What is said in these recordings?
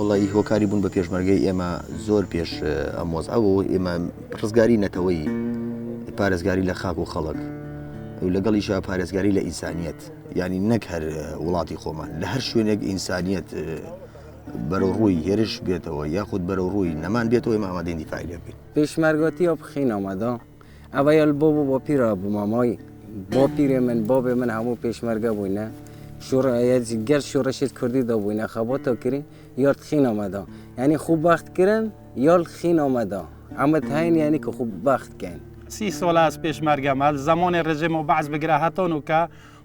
وڵی هۆکاری بوون بە پێشمەرگەی ئێمە زۆر پێش ئەمۆزەوە ئێمە ڕزگاری نەتەوەی پارێزگاری لە خاک و خەڵک لەگەڵیشە پارێزگاری لە ئینسانیەت ینی نەک هەر وڵاتی خۆمان لە هەر شوێنێک ئینسانیەت بەرەو ڕووی هێرش بێتەوە یاخود بەرەو ڕووی نەمان بێتەوە ئێمە ئامادەین دیفاعی لێ بکەین. پێشمەرگەتی بخین ئەمەدا ئەوە یال بۆ بۆ پیرە بوو مامای بۆ پیرێ من بابێ من هەموو پێشمەرگە بووینە گەر شوڕەشێت کوردی دەبووینە خەباتە کردین یار خین ئەمەدا یعنی خوب بەخت کردن یال خین ئەمەدا ئەمە هەین یعنی کە خوب بەخت کەین. 30 سال از پێشمەرگە مەل زمانی رژیم و بەعز بگرە هەتانو کە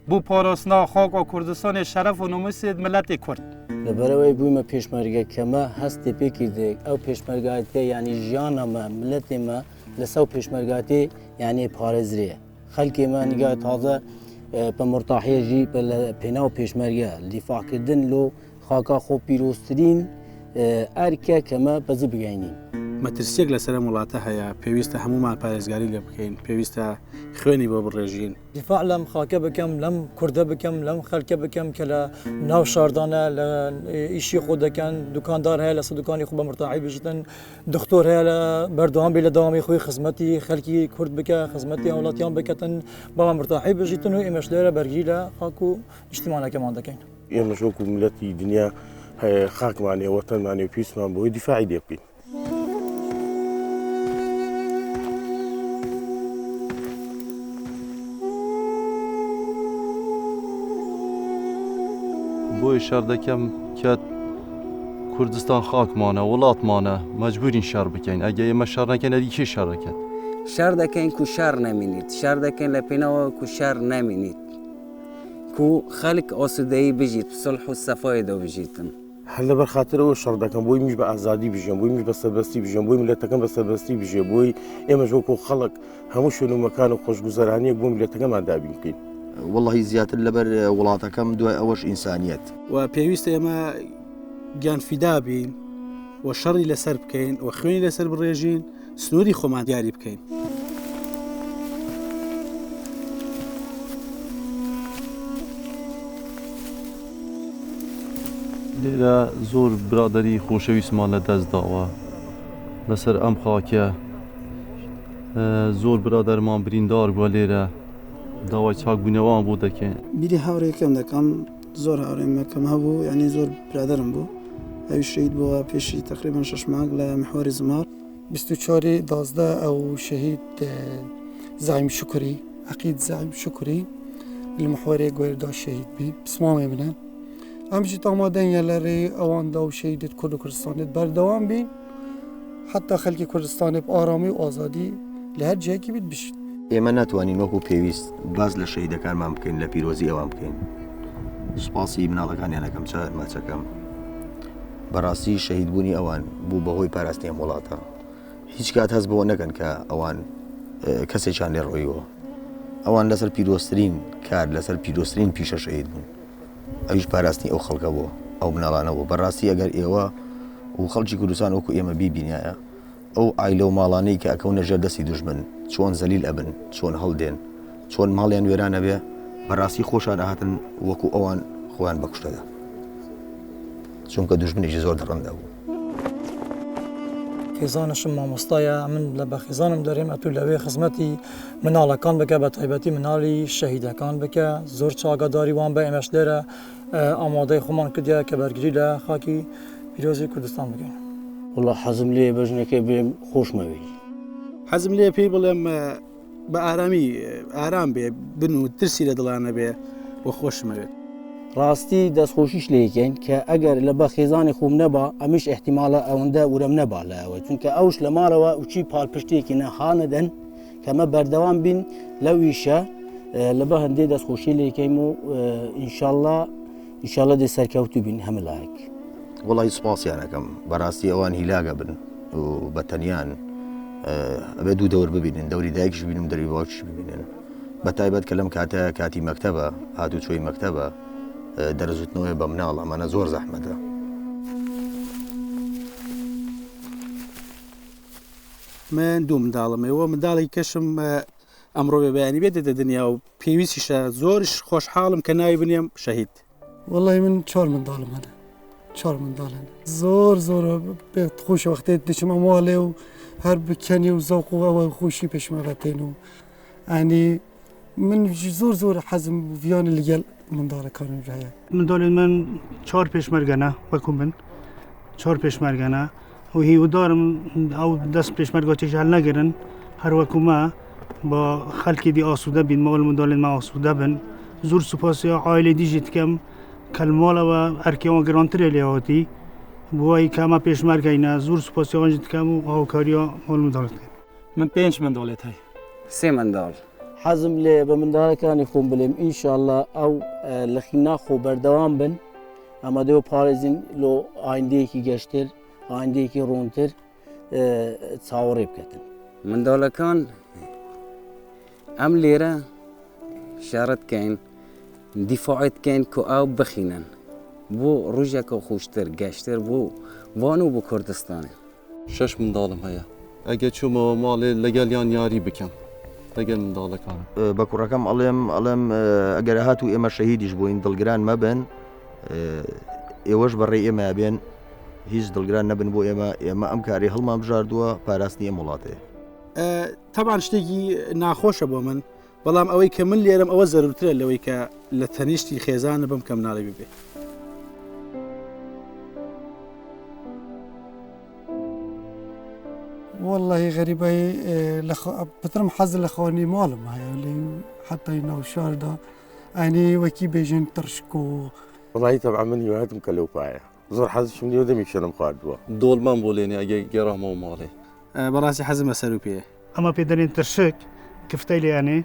بوو پارۆستنا خاک و کوردستانی شەرەف و نوموسی ملەتی کورد. لەبەرەوەی بوومە پێشمەرگە کەمە هەستی پێکی دێک ئەو پێشمەرگاتێ ینی ژیانەمە ملەتێمە لەسەو پێشمەرگاتێ یعنی پارێزریە خەلکێمە نیگا تازە بە مرتاحێژی پێناو پێشمەرگە دیفاعکردن لۆ خاکا خۆ پیرۆستترین ئەرکە کەمە بەزی بگەینین. مەترسیەک لەسەر وڵاتە هەیە پێویستە هەمومان پارێزگاری لێ بکەین پێویستە خوێنی بۆ بڕێژین دیفاع لەم خاکە بکەم لەم کوردە بکەم لەم خەلکە بکەم کە لە ناو شاردانە لە ئیشی خۆ دەکەن دوکاندار هەیە لەسەر دوکانی خۆ بە مرتاحی بژیتن دکتۆر هەیە لە بەردەوام بێ لە داوامی خۆی خزمەتی خەلکی کورد بکە خزمەتی وڵاتیان بکەتن بە مرتاحی بژیتن و ئێمەش لێرە بەرگری لە خاک و نیشتیمانەکەمان دەکەین. ئێمەش وەکو میلەتی دنیا خاکمانێ وەتەنمانێ و پێویستمان بۆی دیفاعی لێ بکەین. بۆی شەر دەکەم کە کوردستان خاکمانە وڵاتمانە مەجبورین شەر بکەین ئەگە ئێمە شەر نەکەین ئەدیکێ شەر دەکەن شەر دەکەین کو شەر نەمینیت شەر دەکەین لە پێنەوە کو شەر نەمینیت کو خەلک ئاسودەیی بژیت سڵح و سەفایدا بژیتن هەر لەبەر خاترەوە شەڕ دەکەم بۆی میش بە ئازادی بژێم بۆی میش بە سەربەستی بژێم بۆی ملەتەکەم بە سەربەستی بژێ بۆی ئێمەش وەکو خەڵک هەموو شوێن و مەکان و خۆشگوزەرانیەک بۆ ملەتەکەمان دابین بکەین. والله زیاتر لەبەر وڵاتەکەم دوای ئەوەش ئینسانیەت و پێویستە ئێمە گیانفیدا بین و شەڕی لەسەر بکەین و خوێنی لەسەر بڕێژین سنووری خۆمان دیاری بکەین. لێرە زۆر برادەری خۆشەویستمان لە دەست داوە لەسەر ئەم خاکە زۆر برادەرمان بریندار بووە لێرە داوای چاکبوونەوەمان بۆ دەکەین. بیری هاوڕێکەم دەکەم زۆر هاوڕێمەکەم هەبوو یعنی زۆر برادرم بوو ئەوی شەهید بووە پێشی تقریبا 6 مانگ لە محوەری زمار 24 دازدە ئەو شەهید زعیم شکری عەقید زعیم شکری لە محوەرێ گوێردا شەهید بی بسمامێ بنە ئەمجی ئامادەیە لەرێ ئەواندا و شەهیدت کورد و کوردستانت بەردەوام بین حتا خەلکی کوردستانێ ئارامی و ئازادی لە هەر جایەکی بیت بشین. ئێمە ناتوانین وەکو پێویست باز لە شەهیدەکانمان بکەین لە پیرۆزی ئەوان بکەین. سوپاسی مناڵەکانیانەکەم چاک ماچەکەم بەڕاستی شەهیدبوونی ئەوان بوو بەهۆی پاراستنی ئەم وڵاتە هیچ کات هەست بەوە نەکەن کە ئەوان کەسێکیان لێ ڕۆیەوە ئەوان لەسەر پیرۆستترین کار لەسەر پیرۆستترین پیشە شەهید بوون ئەویش پاراستنی ئەو خەڵکە بووە ئەو مناڵانەوە بەڕاستی ئەگەر ئێوە و خەڵکی کوردستان وەکو ئێمە بیبینایە ئەو ئایلە و ماڵانەی کە ئەکەونە ژێر دەستی دوژمن چۆن زەلیل ئەبن چۆن هەڵدێن چۆن ماڵیان وێرانە بێ بەڕاستی خۆشان ئاهاتن وەکو ئەوان خۆیان بەکوشتەدا چونکە دوژمنێکی زۆر دڕەندا بوو. خێزانشم مامۆستایە من لە بە خێزانم دەرێم ئەتو لەوێ خزمەتی مناڵەکان بکە بە تایبەتی مناڵی شەهیدەکان بکە زۆر چاگاداری وان بە ئێمەش لێرە ئامادەی خۆمان کردیا کە بەرگری لە خاکی پیرۆزی کوردستان بکەین. وڵا حەزم لێ بەژنەکە بێم خۆشمەوێ حەزم لێ پێی بڵێم بە ئارامی ئارام بێ بن و ترسی لە دڵانە بێ بۆ خۆشمەوێت. ڕاستی دەستخۆشیش لێکەین کە ئەگەر لە بە خێزانی خۆم نەبا ئەمیش احتیمالە ئەوەندە ورم نەبا لەوە چونکە ئەوش لە ماڵەوە وچی پاڵپشتێکی نەخانەدەن کەمە بەردەوام بین لەو ئیشە لە بە هەندێک دەستخۆشی لێکەیم و ئینشاڵڵا دێ سەرکەوتو بین هەملایەک. وڵی سوپاسیانەکەم بەڕاستی ئەوان هیلاگە بن و بە تەنیان ئەبێ دوو دەور ببینن دەوری دایکش ببینم دەوری باوکیش ببینن بە تایبەت کە لەم کاتە کاتی مەکتەبە هاتوچۆی مەکتەبە دەرزوتنەوەی بە مناڵ ئەمانە زۆر زەحمەتە. من دوو منداڵمەوە منداڵی کەشم ئەمڕۆ بەیانی بێت دە دنیا و پێویستیشە زۆرش خۆشحاڵم کە ناوی بنێم شەهید. وەڵی من 4 منداڵم هەنە 4 منداڵن زۆر بێت خۆش وەختێت دچمە ماڵێ و هەر بکەنی و زەوق و ئەوە خۆشی پێشمەرەتێن و ئەنی من زۆر حەزم ڤیانە لەگەڵ منداڵەکانم هەیە. منداڵێن من 4 پێشمەرگەنە وەکو من 4 پێشمەرگەنە و هیودارم ئەو دەست پێشمەرگاتیش هەل نەگرن هەروەکو ما بە خەڵکی دی ئاسوودە بین ماڵ منداڵێن ما ئاسوودە بن زۆر سوپاسی عایلێ دیژی دکەم کەلماڵەوە ئەرکێەوە گرانترێ لێهاتی بۆی کەمە پێشمەرگەینە زۆر سوپاسیۆنج دکەم و هاوکاریە ماڵ منداڵەکەن. من 5 منداڵێت هەیە. 3 منداڵ. حەزم لێ بە منداڵەکانی خۆم بڵێم ئینشاءالله ئەو لە خینا خۆ بەردەوام بن ئەمە دێ پارێزین لۆ ئایندەیەکی گەشتر ئایندەیەکی ڕوونتر چاوەڕێ بکەن. منداڵەکان ئەم لێرە شارەت کەین دیفاعت کەین کە ئەو بخینن بۆ ڕۆژێکە خۆشتر گەشتر بۆ وان و بۆ کوردستانê. 6 منداڵم هەیە ئەگە چوومەوە ماڵێ لەگەڵیان یاری بکەم لەگەڵ منداڵەکانم. بە کوڕەکەم ئەڵێم ئەگەر هاتوو ئێمە شەهیدیش بووین دڵگران مەبن ئێوەش بەڕێ ئێمە بێن هیچ دڵگران نەبن بۆ ئێمە ئەم کاری هەڵمان بژاردووە پاراستنی ئەم وڵاتەیە. تەبان شتێکی ناخۆشە بۆ من بەڵام ئەوەی کە من لێرم ئەوە زەرورترە لەوەی کە لە تەنیشتی خێزانە بم کەم ناڵێ ببێ. والله غەریبای بترم حەز لە خەوانی ماڵم هەیە لێ حتای ناو شاردا ئەنی وەکی بێژین ترشک و وڵی تەبع من هیواتم کە لەو پایە زۆر حەزشم لێ دەمی شەرم خواردووە دۆڵمان بۆ لێنێ ئەگەی گەڕامەوە ماڵێ. بەڕاستی حەزمە سەر و پێ ئەمە پێدەێن ترشک کفتەی لێیانێ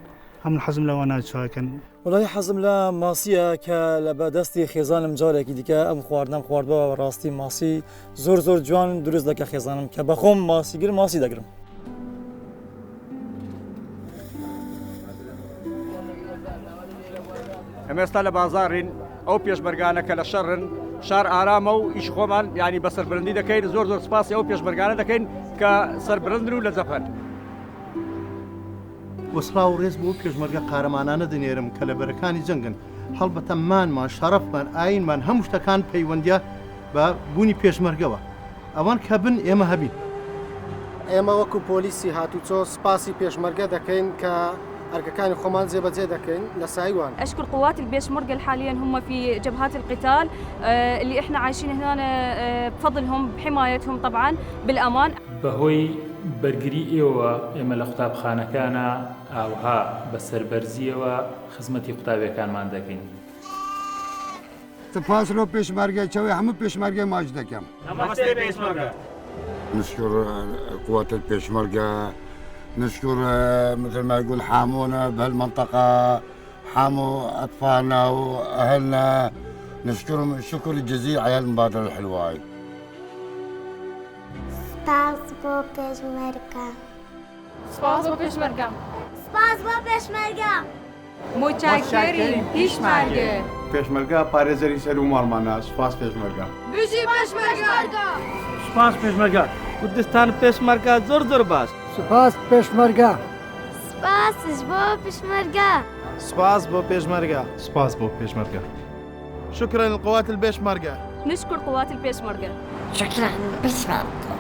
هەم حەزم لەوە ناچواکەن. وڵی حەزم لە ماسیە کە لە بەدەستی خێزانم جارێکی دیکە ئەم خواردنم خواردبەوە ڕاستی ماسی زۆر جوان دروست دەکە خێزانم کە بەخۆم ماسیگر ماسی دەگرم. ئەمە ئێستا لە بازارین ئەو پێشمەرگانەکە لە شەڕن شار ئارامە و ئیش خۆمان ینی بە سەربرندی دەکەین زۆر سپاسی ئەو پێشمەرگانە دەکەین کە سەربرندن و لە زەفەر. وەسڵا و ڕێز بۆ پێشمەرگە قارەمانانە دەنێرم کە لە بەرەکانی جەنگن هەڵبەتە مانمان شەرەفمان ئاینمان هەموو شتەکان پەیوەندیە بە بوونی پێشمەرگەوە ئەوان کە بن ئێمە هەبین. ئێمە وەکو پۆلیسی هاتوچۆ سپاسی پێشمەرگە دەکەین کە أركان خمان زي بزيادة كين لسايوان. أشكر قوات البيشمركة حاليا هم في جبهات القتال اللي احنا عايشين هنا بفضلهم بحمايتهم طبعا بالأمان. بهوي برگری ئێمە لە قوتابخانەکانە ئاوها بە سەربەرزیەوە خزمەتی قوتابیەکانمان دەکەین. سپاس لۆ پێشمەرگەچەوەی هەموو پێشمەرگەی ماچ دەکەم. نشكر قوات البيشمركة نشكر مثل ما يقول حامونا بهالمنطقة حاموا أطفالنا وأهلنا نشكرهم الشكر الجزيل على المبادرة الحلوة هاي. سپاس بۆ پێشمەرگە. سپاس بۆ پێشمەرگە. سپاس بۆ پێشمەرگە. متشکریم پێشمەرگە. پێشمەرگە پارێزەری سەر و ماڵمانە سپاس پێشمەرگە. بژی پێشمەرگە. سپاس پێشمەرگە. کوردستان پێشمەرگە زۆر باش. سپاس پێشمەرگە. سپاسش بۆ پێشمەرگە. سپاس بۆ پێشمەرگە. سپاس بۆ پێشمەرگە. شكرا لقوات البيشمركة. نشكر قوات البيشمركة. شكرا للبيشمركة.